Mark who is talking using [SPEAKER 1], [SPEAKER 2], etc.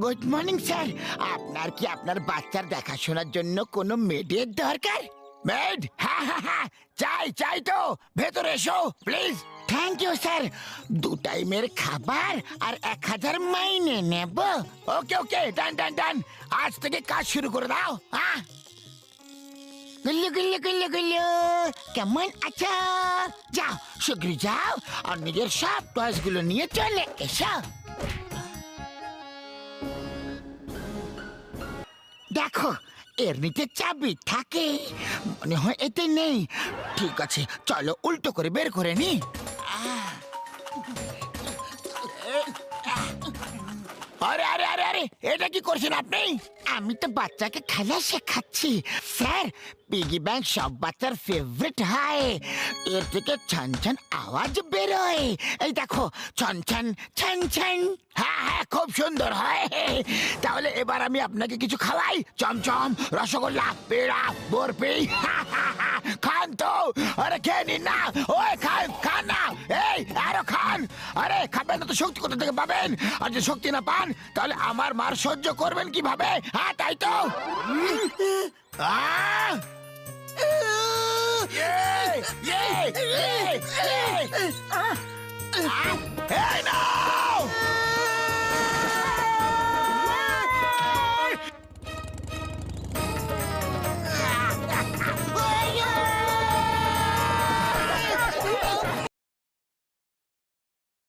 [SPEAKER 1] Good morning sir. আপনার কি আপনার বাচ্চার দেখাশোনার জন্য কোনো মেডের দরকার? মেড? হ্যাঁ হ্যাঁ হ্যাঁ, চাই চাই তো, ভেতরে এসো প্লিজ। Thank you sir. 2 টাইমের খাবার আর 1000 মাইনে নেব। ওকে ওকে, ডান ডান ডান। আজ থেকে কাজ শুরু করে দাও। গুল্লু গুল্লু গুল্লু গুল্লু, কেমন আছো? যাও শীঘ্রই যাও আর নিজের সব টয়েস গুলো নিয়ে চলে এসো। দেখো, এর নিচে চাবি থাকে, মনে হয় এতে নেই। ঠিক আছে, চলো উল্টো করে বের করে নি। আরে আরে আরে আরে, এটা কি করছেন আপনি? আমি তো বাচ্চাকে খেলা শেখাচ্ছি স্যার। পিগি ব্যাংক সব বাচ্চার ফেভারিট হয়। এর থেকে ছন ছন আওয়াজ বেরোয়। এই দেখো, ছন ছন ছন ছন। হ্যাঁ হ্যাঁ, খুব সুন্দর হয়। তাহলে এবার আমি আপনাকে কিছু খাওয়াই। চমচম, রসগোল্লা, পেড়া, বরফি। খান তো, আরে খেয়ে নিন না। ওই খান খান না, এই আরো খান। আরে খাবেন না তো শক্তি কোথা থেকে পাবেন? আর যদি শক্তি না পান তাহলে আমার মার সহ্য করবেন কিভাবে? হ্যাঁ তাই তো। আহ! এই